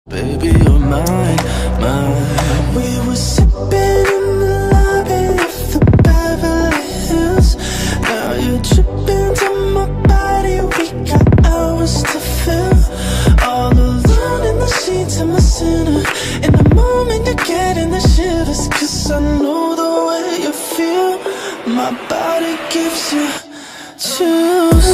Baby, you're mine, mine. We were sipping in the lobby of the Beverly Hills. Now you're tripping to my body. We got hours to fill. All alone in the sheets, I'm a sinner. In the moment you're getting the shivers, 'cause I know the way you feel. My body gives you chills.